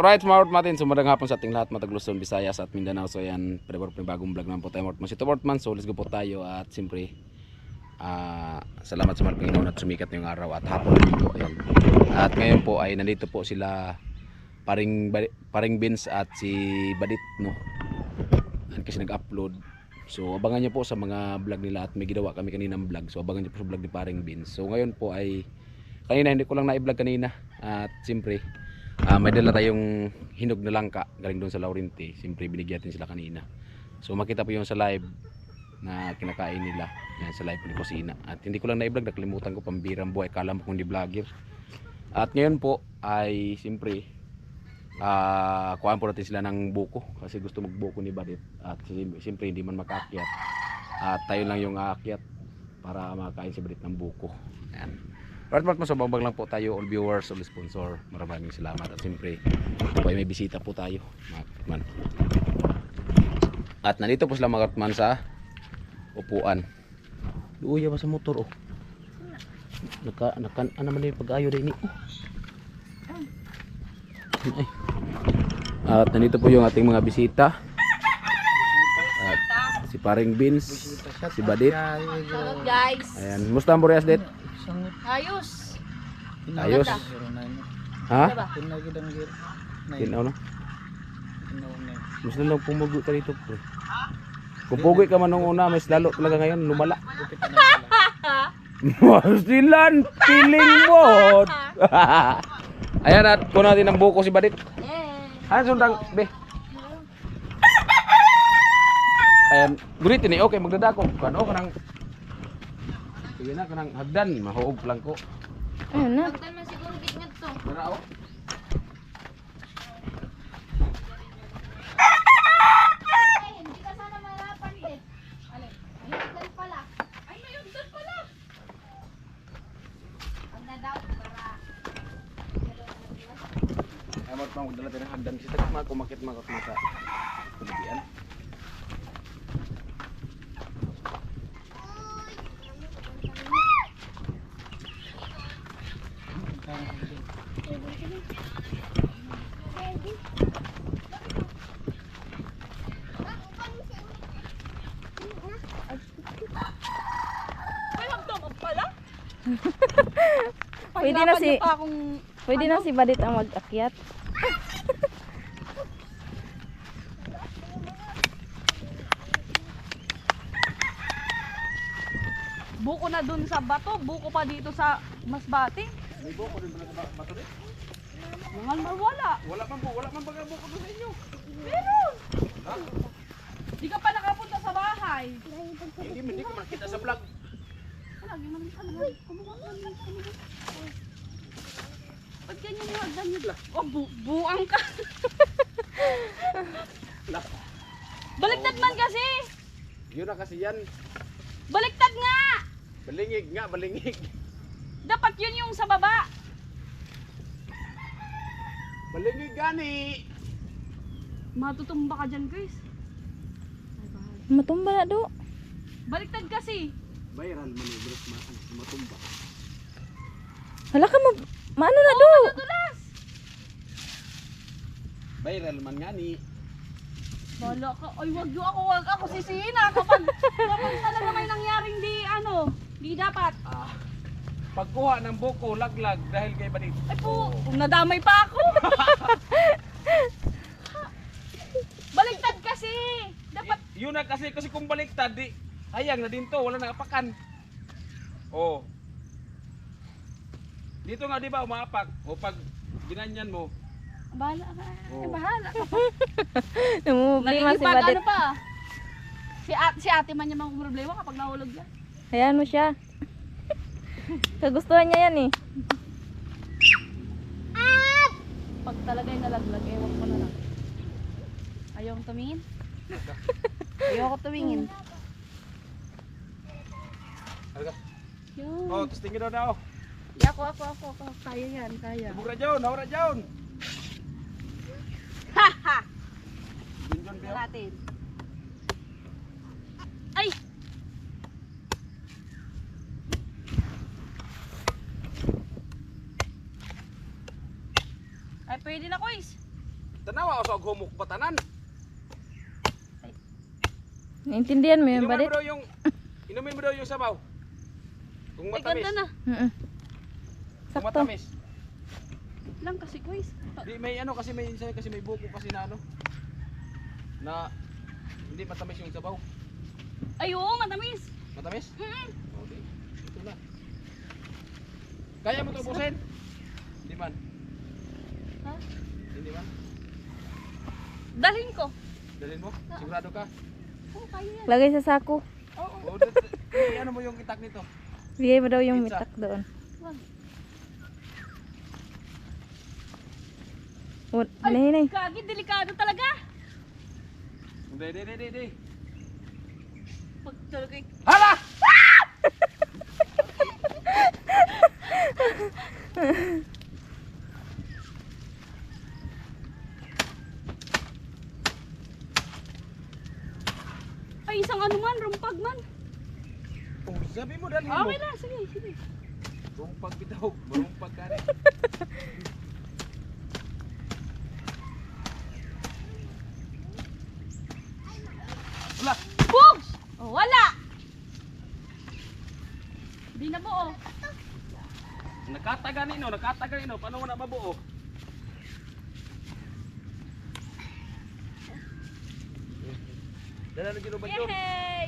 Alright mga Ortman, so magandang hapon sa ating lahat, matag Luzon, Visayas at Mindanao. So yan, bagong vlog naman po tayo Ortman. Ito Ortman, so let's go po tayo at siyempre salamat sa mga Panginoon at sumikat yung araw at hapon po. Ayan. At ngayon po ay nandito po sila paring Vince at si Badit, no? Kasi nag-upload. So abangan niyo po sa mga vlog nila at may ginawa kami kaninang vlog. So abangan niyo po sa vlog ni paring Vince. So ngayon po ay kanina hindi ko lang na-vlog kanina at siyempre may dala tayong hinog na langka galing doon sa Laurenti. Siyempre binigyan natin sila kanina. So makita po yung sa live na kinakain nila. Yan sa live ni Kusina. At hindi ko lang na-vlog, nakalimutan ko, pambirang buhay. Kala mo kung hindi vlogger. At ngayon po ay siyempre kuhaan po natin sila ng buko. Kasi gusto magbuko ni Badit. At siyempre hindi man makaakyat. At tayo lang yung aakyat para makain si Badit ng buko. Yan. Right, masabang lang po tayo, all viewers, all sponsor. Maraming salamat. At siyempre, ito po ay may bisita po tayo, mga Katman. At nandito po sila mga Katman sa upuan. Luya ba sa motor, oh. Ano naman yung pag-ayo din, oh. Ay. At nandito po yung ating mga bisita. At si paring Vince, si Badit. Hello guys. Ayan, musta ang Boreas, Det? Ayos. Ayos. Ha? Tinaw na. Mas lang pumugoy ka dito, pre. Kung pugoy ka man nung una, mas lalo talaga ngayon lumala. Masilan, piling mo. Ayan, at kuha natin ng buko si Badit. Ayan, sundang, be. Ayan, guritin eh, okay, magdadako. Kano ka nang sige na, kanang hagdan, mahuog lang ko. Ayun na. Hagdan na siguro bitngat to. Marao. Hindi ka sana mahirapan din. Alay, may hagdan pala. Ay, may hagdan pala. Ang nadaw para. Ay, magdala tayo ng hagdan. Kasi takot kumakit mga sa kulibian. Pwede na si Badit ang mag-akyat. Buko na dun sa bato, buko pa dito sa Masbate. May buko din pala sa bato din? Wala. Wala man baga buko doon sa inyo. Meron. Di ka pa nakapunta sa bahay. Hindi ko makita sa vlog. Lagi naman ka naman. Kumuha naman. Ba't ganyan yung hagdan nyo? Oh, buang ka. Baliktad man kasi. Yun na kasi yan. Baliktad nga. Balingig. Dapat yun yung sa baba. Balingig gani. Matutumba ka dyan, guys. Matumba na do. Baliktad kasi. Viral man yung bros matumba. Hala ka maano na do. Tulas. Viral man gani. Bala ka. Ay, wag ako sisihin ha. Kapag talaga may nangyaring di dapat. Pagkuha ng buko, laglag dahil kay Badit. Ay po, nadamay pa ako. Baliktad kasi. Dapat. Yun na kasi kung baliktad, di hayang na din to, wala nang apakan. Oh. Dito nga di ba umaapak? O pag ginanyan mo, Bahala ka. Oh. Bahala ka pa. Namumblima si Nalilipad Badit. ano pa. Si ate man niya mga problema kapag nahulog yan. Hayaan mo siya. Kagustuhan niya yan eh. Pag talaga yung nalaglag, ewan ko na lang. Ayaw kong tumingin? Ayaw ko tumingin. halika. Yun. Oh, tapos tingin daw na oh. Ako. Kaya yan, kaya. Subok na John, hawra John. Haha! John Bill. Natin. Ay! Ay, pwede na, Kois. Tanawa sa humok patanan. Naintindihan mo yun, Inumin badit? mo daw yung inumin mo daw yung sabaw. Kung Ay, matamis. ganda na. Mm-mm. Kung Sakto. matamis. Lang kasi guys. Di may ano kasi may buko kasi na ano na hindi matamis yung sabaw. Ay, oo, matamis. Matamis? Mm-mm. Okay. Ito na. Kaya mo to ubusin? Hindi man. Ha? Hindi man. Dalhin ko. Dalhin mo? Sigurado ka? Oo, kaya yan. Lagay sa sako. Oo. O, ano mo yung itak nito? Bigay mo daw yung Pizza. mitak doon. Wag. Hinay. Kagi, delikado talaga. Di. Pag talaga Hala! ay isang ano man, rumpag man. Oh, sabi mo dalhin mo. Okay lang, sige, sige. Rumpag bitaw. Marumpag ka rin. Wala. Boom! Oh, wala. Di na buo. Nakataganino. Paano mo na mabuo? Dala na ginuban yun. Yay!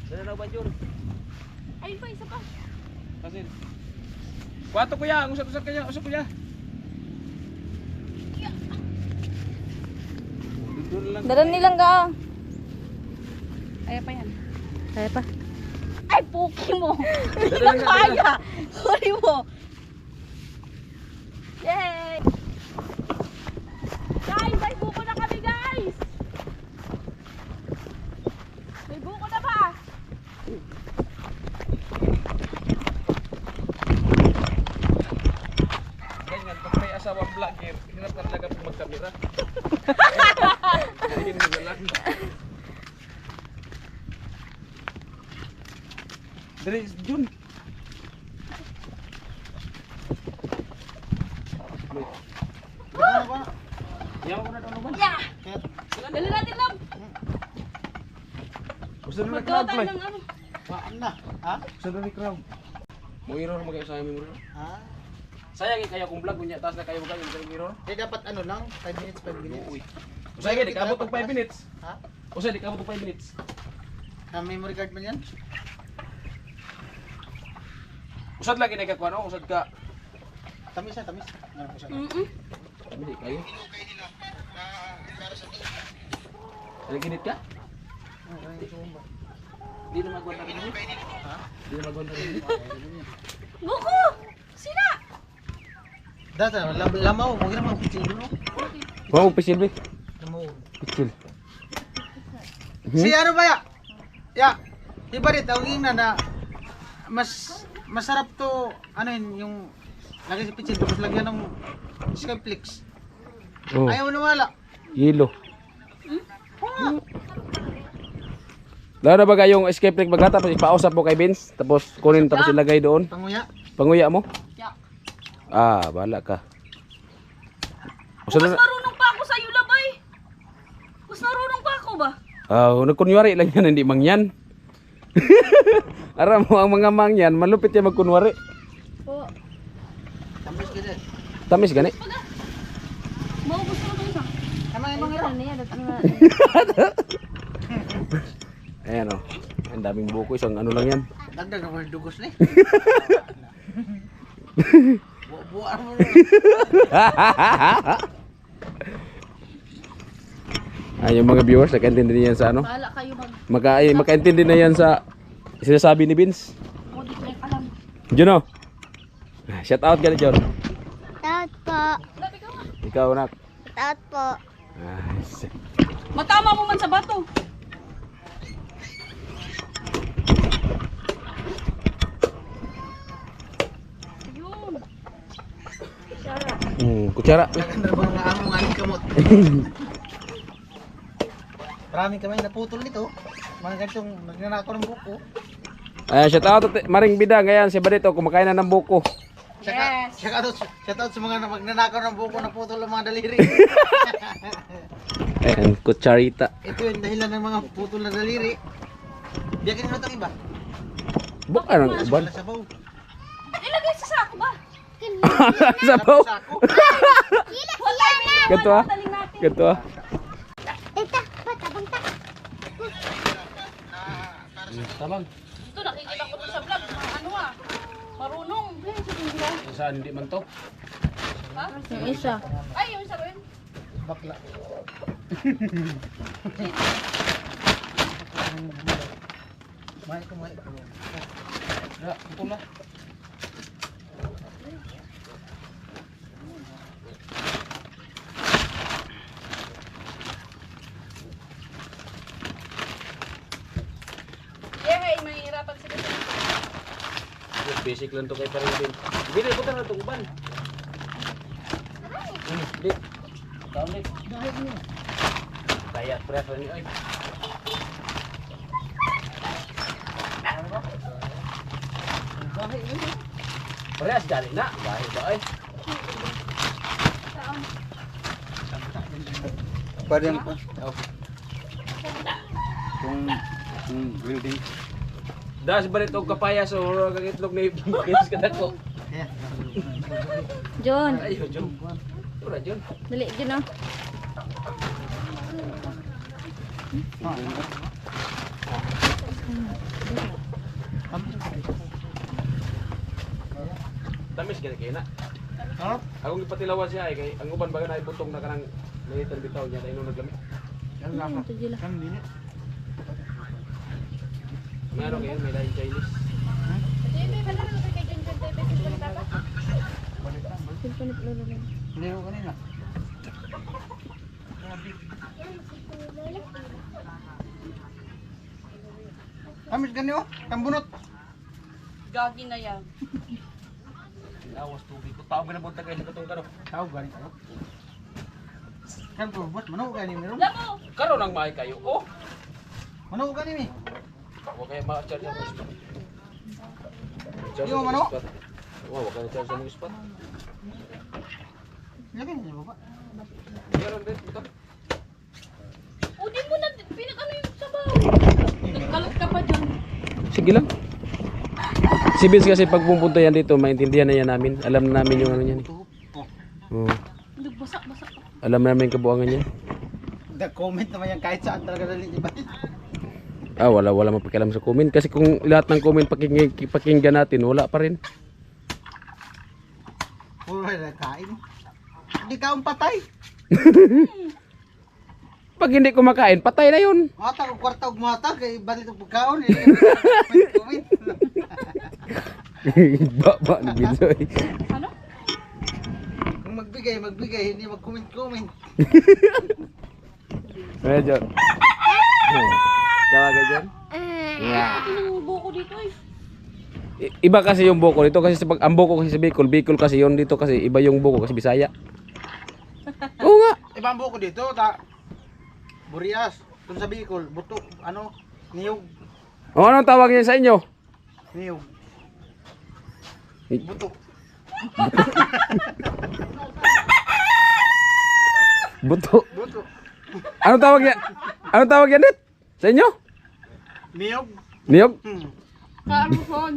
Dala na ba yun? Ayun pa, isa pa. Kasi. Kuwato kuya, usap kaya, usap kuya. Doon lang. Dalan nilang ka. Kaya pa yan. Kaya pa. Ay, puki mo! Hindi Dala na nga, kaya! Huli mo! Yay! Guys, may buko na kami guys! May buko na ba? Ganyan, pag may asawang vlogger, hirap ka talaga pag magkamera. Ayun na lang. Dali, Jun. Yaw ko na daw naman. Yeah! Dali natin lang! Gusto na Maggawa crowd, tayo Floy. ng ano. Gusto na crowd. Mo error mo kayo sa amin mo. Ha? Sayang kayo kung vlog niya, taas na kayo kayo sa error. Eh dapat ano lang, 5 minutes, 5 minutes. Uy. Usay di kabot og 5 minutes. Ha? Usay di kabot og 5 minutes. Na memory card man yan? Usad lagi na ka kuno, usad ka. Tamis na, tamis. Ano ko siya? Mm-mm. Hindi kayo. Ano ginit ka? Di na magwanta rin niyo. Ha? Di na magwanta rin niyo. Buko! Sina! Data, lamaw, huwag na mga pichil no? Kuha mo pisil be. Lamaw. Pisil. Si ano ba ya? Ya, iba rin, tawagin na mas masarap to, ano yun, yung lagay sa pichil, tapos lagyan ng Skyflix. Oh, Ayaw mo wala. yelo. Lalo na ba kayong escape trick bagla tapos ipausap mo kay Vince tapos kunin tapos ilagay doon. Panguya. Panguya mo? Yeah. Ah, bahala ka. Mas Usad na. marunong pa ako sa iyo, labay! Mas marunong pa ako ba? Ah, nagkunwari lang yan, hindi mangyan. Aram mo ang mga mangyan, malupit yan magkunwari. Oo. Tamis ka din. Tamis gani. Maubos ko na ito isa. Tama yung mga Ayan o. Ang daming buko, isang ano lang yan. dagdag na mga dugos ni. Buwa mo. Ay, yung mga viewers, nakaintindi na yan sa ano. Bahala kayo Makaintindi na yan sa sinasabi ni Vince. Ako di ko alam. Juno. Shout out ka na, John. Shout po. Labi ka nga. Ikaw, nak. Shout po. Nice. Matama mo man sa bato. Ayun. Kutsara. Nagandar ba nga among aling kamot? Maraming kamay naputol nito. Mga ganitong nagnanakaw ng buko. Ayan, shout out. Maring bida, ngayon si Barito, kumakain na ng buko. Shout out sa mga nagnanakaw ng buko na putol ng mga daliri. Ayan, kutsarita. Ito yung dahilan ng mga putol na daliri. Biyakin mo itong iba. Buka ng uban. Wala sabaw. Ilagay sa sako ba? Sabaw. Sako. Wala na. Ganto ah. Taling natin. Ganto ah. Tabang. Ito, nakikita ko to sa vlog. Ano ah? Marunong. Saan hindi man to? Yung isa. Ay, yung isa rin. Bakla. May ko. Ya, betul lah. Yeah, hey, mahihirapan sila sa Basic lang to kay Parin. Bili ko na itong uban. Di. Kami. Kaya press ni ay. Press dali na. Bahay ba ay? Padang pa. Kung building. Das balik og kapaya so kagitlog ni Pins kada ko. Ayan. John. Ayo jom. Ora jom. Dali, John oh. Tamis kaya kaya na. Ha? Akong ipatilawan siya ay kay ang uban baga na ibutong na kanang litan bitaw niya dahil nung naglami. Ito sila. Kan dili. May ano kayo, may lain Chinese. Silpanit lolo lang. Hindi ko kanina. Amis ganyo, tambunot. gagi na yan. Awas tubig ko. Tao ginabunta kayo sa katong karo. Tao gani ko. Kan ko buat mano gani meron. Lamo! Karo nang maay kayo. Oh! Mano gani mi. Huwag kayo ma-charge ang spot. Yung ano? Huwag kayo charge ang spot. Lagyan niyo ba? Meron din ito. O, di mo na, pinag-ano yung sabaw. Nagkalat ka pa dyan. Sige lang. Si Vince kasi pag pupunta yan dito, maintindihan na yan namin. Alam na namin yung ano yan. Oh. Oo. Nagbasak-basak ka. Alam na namin yung kabuangan yan. The comment naman yan kahit saan talaga dali iba. Ah, wala mapakialam sa comment. Kasi kung lahat ng comment pakinggan natin, wala pa rin. Puro na kain. Hindi ka patay. Pag hindi kumakain, patay na yun. Mata ko kwarta og mata kay balit og pagkaon. Comment. Ba ni Binsoy. Ano? Kung magbigay, hindi mag-comment. Ayan, John. Tawagan, John. Ano yung buko dito eh? Iba kasi yung buko dito kasi sa ang buko kasi sa Bicol kasi yon dito kasi iba yung buko kasi Bisaya. Oo nga. Ibang buko dito, Burias, kung sa Bicol, buto, niyog, O anong tawag niya sa inyo? niyog, buto. Buto. Buto. Anong tawag niya? Anong tawag niya dit? Sa inyo? Niyog. Niyog? Karuson.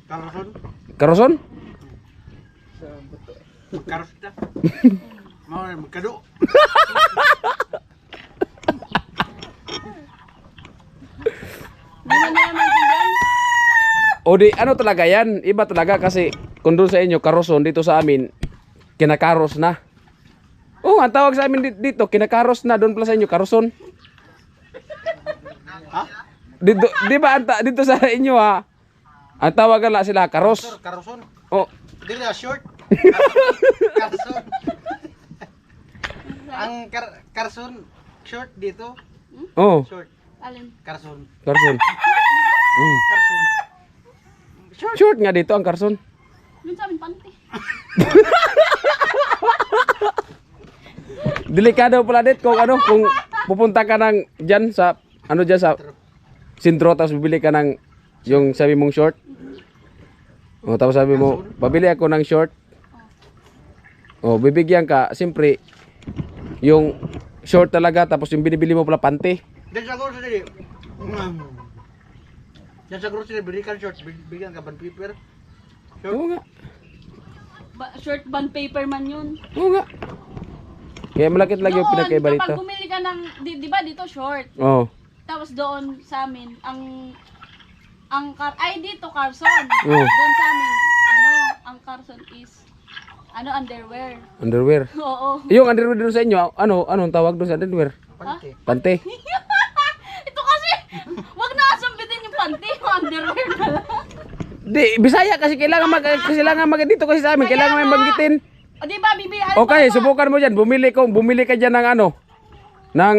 Karason. Karoson? Karosita. Mau magkado. Di mo na naman dyan. O di ano talaga yan? Iba talaga kasi kung doon sa inyo karoson dito sa amin kinakaros na. Oo, ang tawag sa amin dito kinakaros na, doon pala sa inyo karoson. Ha? Dito, di ba dito sa inyo ha? Ang tawagan lang sila karos. Sir, Karason. Oh, Dili na short. Karason. Ang Karason short dito. oh, Short. Alin? Karason. karson. Mm. Karason. Short. Short nga dito ang karson. Yun sa amin, panty. Delikado pala dit kung ano, kung pupunta ka ng dyan sa ano dyan sa sentro tapos bibili ka ng yung sabi mong short. O tapos sabi mo, pabili ako ng short. O bibigyan ka, siyempre yung short talaga, tapos yung binibili mo pala panty. Diyan sa grocery. Diyan sa grocery, bili ka short, bigyan ka band paper. Oo nga. Short band paper man yun. Oo nga. Kaya malakit lagi yung pinakaiba dito. Kapag bumili ka ng, di ba dito short? Oo. Tapos doon sa amin, dito Carson. Oo. Doon sa amin, ang Carson is, underwear. Underwear. Oo. Yung underwear doon sa inyo, anong tawag doon sa underwear? Panty. Panty. Ito kasi, wag na asambitin yung panty, yung underwear na lang. Di, Bisaya kasi kailangan dito kasi sa amin, kailangan may banggitin. O di ba, bibi, Okay, subukan mo diyan. Bumili ka diyan ng ng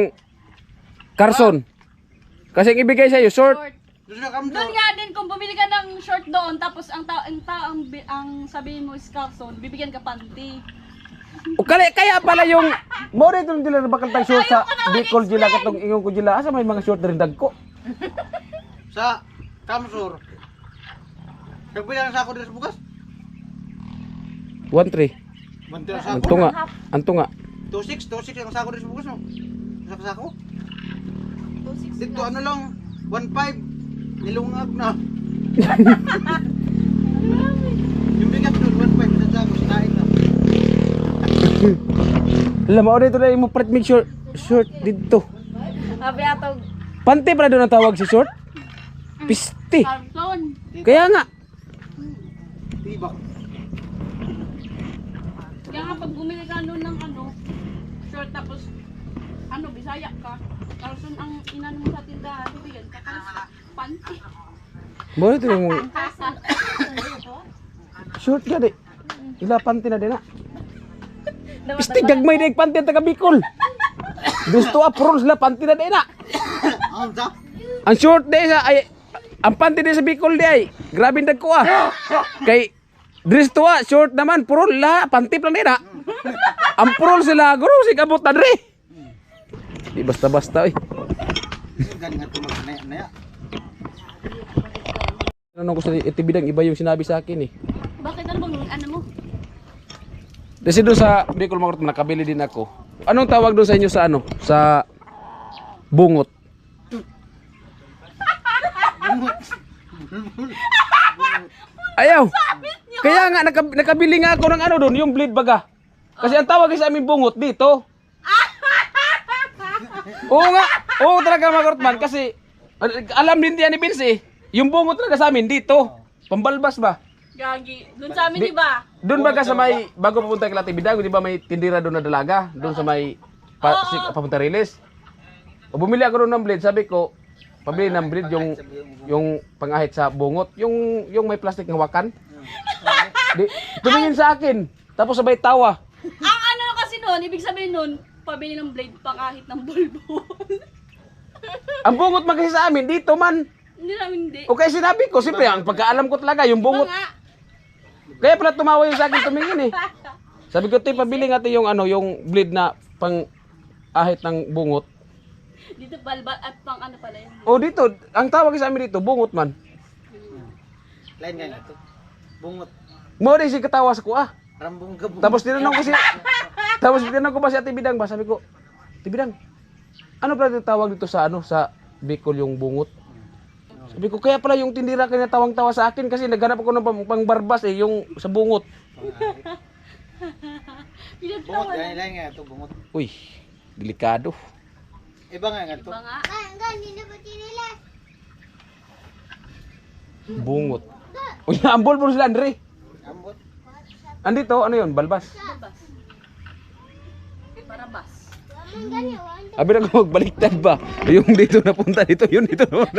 Carson. Kasi ang ibigay sa iyo short. Doon na kamto. Doon nga din, kung bumili ka ng short doon, tapos ang sabihin mo is Carson, bibigyan ka panty. O kaya pala yung mo rin itong dila bakal tang short sa Bicol Jila katong ingon ko Jila. Asa may mga short na rin dagko. Sa Kamsur. Nagbili lang sa ako dito bukas. 1-3. Banti lang sa ako. Anto nga. 2-6 ang sako dito bukas no. Sa sako. Dito ano lang 1-5 nilungag na. Yung bigat doon 1-5 sa sako sinain na. Alam mo dito na mo print make short dito. Sabi atog, Panty pala doon ang tawag si short. Pisti. Carson. Kaya nga. Tibak. Kaya nga pag bumili ka doon ng short tapos, Bisaya ka, Carson ang inano mo sa tindahan, bibigyan ka panty. Mo dito mo Carson. short ka di. Ila panty na din na. Pisti gagmay na yung panty ang taga Bicol. Gusto apron sila panty na din na. Ang sa. Ang short di sa ay ang panty di sa Bicol di ay. Grabe dagko ah. Kay dress to short naman purol la panty lang din na. Ang purol sila guro sig abot na dre. Di basta-basta oy. Galing ato mag-naya. Ano ko sa itibidang iba yung sinabi sa akin eh. Bakit bang mo? Kasi doon sa Bicol Market nakabili din ako. Anong tawag doon sa inyo sa Sa bungot. Ayaw. Kaya nga nakabili nga ako ng doon, yung bleed baga. Kasi ang tawag sa amin bungot dito. Oo nga. Oo talaga mga Kortman kasi alam din yan ni Vince eh. Yung bungot talaga sa amin dito. Pambalbas ba? Gagi. Doon sa amin, di ba? Doon baga sa may bago papunta kay Latibidag, di ba may tindira doon na dalaga, doon sa may papunta Riles. O bumili ako doon ng blade, sabi ko, pabili ng blade yung pangahit sa bungot, yung may plastic ng wakan. Tumingin sa akin, tapos sabay tawa. Ang kasi noon, ibig sabihin noon, pabili ng blade pangahit ng bulbul. Ang bungot magkasi sa amin dito man. Hindi namin hindi. O kaya sinabi ko, siyempre ang pagkaalam ko talaga yung bungot. Kaya pala tumawa yung sa akin tumingin eh. Sabi ko, "Tay, pabili nga tayo yung yung blade na pang ahit ng bungot." Dito balbat at pang pala yun. O dito, ang tawag sa amin dito, bungot man. Lain nga ito. Bungot. Mo rin si katawa sa kuha. Rambong gabong. Tapos tinanong ko ba si Ate Bidang ba? Sabi ko, "Ate Bidang, ano pala tawag dito sa sa Bicol yung bungot?" Sabi ko, kaya pala yung tindira kanya tawang-tawa sa akin kasi naghanap ako ng pangbarbas yung sa bungot. Bungot lain nga ito bungot. Uy, delikado. Iba nga ito. Iba nga. Bungot. Uy, naambol po sila, Andre. Ambot. Andito, ano yun? Balbas. Balbas. Barabas. Abi na ko magbaliktad ba? Yung dito napunta dito, yun dito naman.